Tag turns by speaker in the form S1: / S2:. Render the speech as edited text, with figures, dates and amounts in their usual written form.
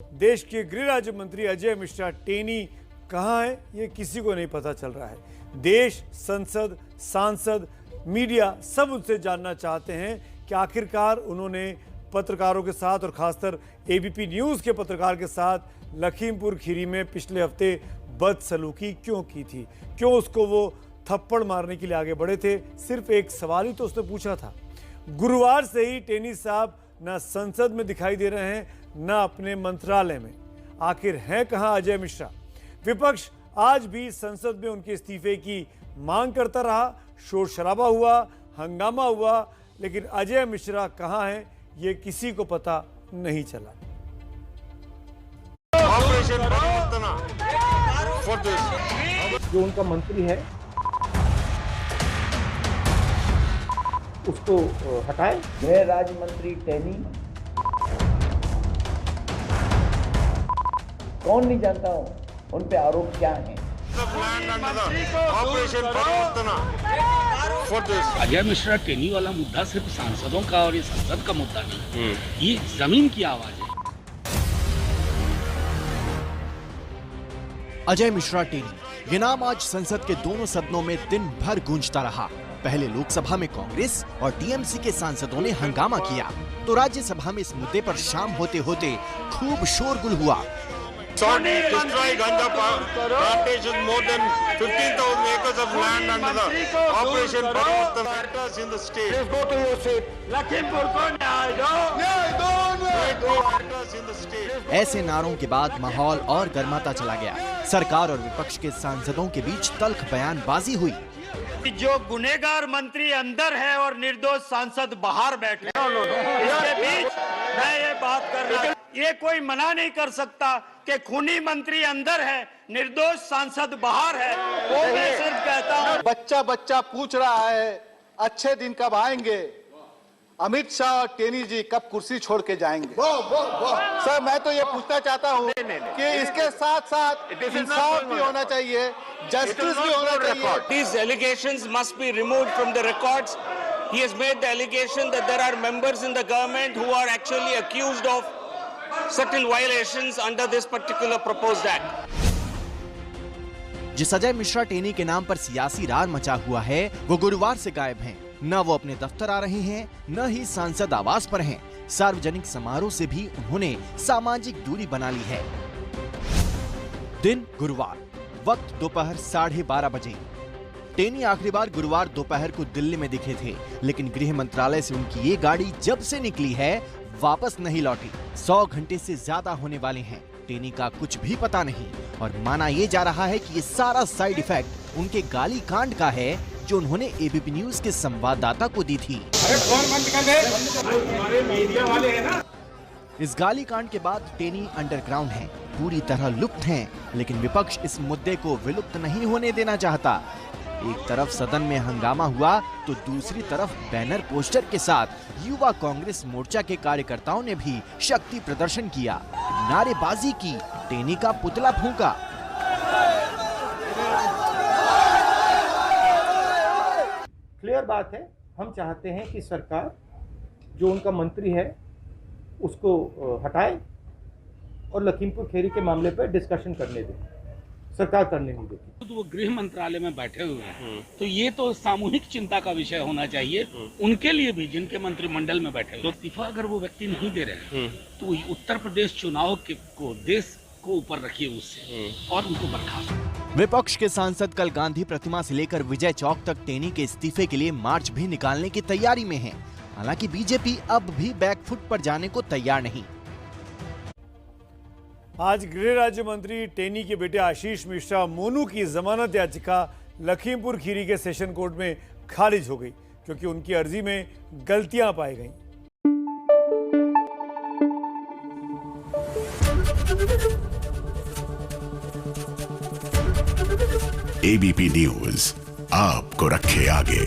S1: देश के गृह राज्य मंत्री अजय मिश्रा टेनी कहाँ है ये किसी को नहीं पता चल रहा है। देश, संसद, सांसद, मीडिया सब उनसे जानना चाहते हैं कि आखिरकार उन्होंने पत्रकारों के साथ और खासकर एबीपी न्यूज़ के पत्रकार के साथ लखीमपुर खीरी में पिछले हफ्ते बदसलूकी क्यों की थी, क्यों उसको वो थप्पड़ मारने के लिए आगे बढ़े थे। सिर्फ एक सवाल ही तो उसने पूछा था। गुरुवार से ही टेनी साहब न संसद में दिखाई दे रहे हैं न अपने मंत्रालय में। आखिर हैं कहां अजय मिश्रा? विपक्ष आज भी संसद में उनके इस्तीफे की मांग करता रहा, शोर शराबा हुआ, हंगामा हुआ, लेकिन अजय मिश्रा कहां हैं ये किसी को पता नहीं चला।
S2: जो उनका मंत्री है उसको हटाए।
S3: गृह राज्य मंत्री टेनी कौन नहीं जानता हूं उन पे आरोप क्या है।
S4: अजय मिश्रा टेनी वाला मुद्दा सिर्फ सांसदों का और ये संसद का मुद्दा नहीं, ये जमीन की आवाज है।
S5: अजय मिश्रा टेनी ये नाम आज संसद के दोनों सदनों में दिन भर गूंजता रहा। पहले लोकसभा में कांग्रेस और टीएमसी के सांसदों ने हंगामा किया तो राज्यसभा में इस मुद्दे पर शाम होते होते खूब शोरगुल हुआ। ऐसे नारों के बाद माहौल और गर्माता चला गया। सरकार और विपक्ष के सांसदों के बीच तल्ख बयानबाजी हुई।
S6: जो गुनहगार मंत्री अंदर है और निर्दोष सांसद बाहर बैठे, इसके बीच मैं ये बात कर रहा हूं, ये कोई मना नहीं कर सकता कि खूनी मंत्री अंदर है, निर्दोष सांसद बाहर है। वो मैं सिर्फ कहता हूं,
S7: बच्चा बच्चा पूछ रहा है अच्छे दिन कब आएंगे, अमित शाह और टेनी जी कब कुर्सी छोड़ के जाएंगे। सर मैं तो ये पूछना चाहता हूँ कि इसके साथ साथ इंसाफ भी होना चाहिए, जस्टिस भी होना चाहिए।
S8: These allegations must be removed from the records. He has made the allegation that there are members in the government who are actually accused of certain violations under this particular proposed act.
S5: जिस अजय मिश्रा टेनी के नाम पर सियासी रार मचा हुआ है वो गुरुवार से गायब हैं। न वो अपने दफ्तर आ रहे हैं, न ही सांसद आवास पर हैं। सार्वजनिक समारोह से भी उन्होंने सामाजिक दूरी बना ली है। दिन गुरुवार, वक्त दोपहर 12:30 बजे। टेनी आखिरी बार गुरुवार दोपहर को दिल्ली में दिखे थे, लेकिन गृह मंत्रालय से उनकी ये गाड़ी जब से निकली है वापस नहीं लौटी। 100 घंटे से ज्यादा होने वाले हैं। टेनी का कुछ भी पता नहीं और माना ये जा रहा है कि ये सारा साइड इफेक्ट उनके गाली कांड का है जो उन्होंने एबीपी न्यूज के संवाददाता को दी थी। इस गाली कांड के बाद टेनी अंडरग्राउंड हैं, पूरी तरह लुप्त हैं, लेकिन विपक्ष इस मुद्दे को विलुप्त नहीं होने देना चाहता। एक तरफ सदन में हंगामा हुआ तो दूसरी तरफ बैनर पोस्टर के साथ युवा कांग्रेस मोर्चा के कार्यकर्ताओं ने भी शक्ति प्रदर्शन किया, नारेबाजी की, टेनी का पुतला फूंका।
S2: क्लियर बात है, हम चाहते हैं कि सरकार जो उनका मंत्री है उसको हटाए और लखीमपुर खीरी के मामले पर डिस्कशन करने दे। सरकार करने नहीं देती।
S4: तो वो गृह मंत्रालय में बैठे हुए हैं, तो ये तो सामूहिक चिंता का विषय होना चाहिए उनके लिए भी, जिनके मंत्रिमंडल में बैठे हुए। इस्तीफा अगर वो व्यक्ति नहीं दे रहे हैं तो उत्तर प्रदेश चुनाव को देश को ऊपर रखिए उससे और उनको बर्खास्त।
S5: विपक्ष के सांसद कल गांधी प्रतिमा से लेकर विजय चौक तक टेनी के इस्तीफे के लिए मार्च भी निकालने की तैयारी में है। हालांकि बीजेपी अब भी बैकफुट पर जाने को तैयार नहीं।
S1: आज गृह राज्य मंत्री टेनी के बेटे आशीष मिश्रा मोनू की जमानत याचिका लखीमपुर खीरी के सेशन कोर्ट में खारिज हो गई क्योंकि उनकी अर्जी में गलतियां पाई गईं।
S9: एबीपी न्यूज आपको रखे आगे।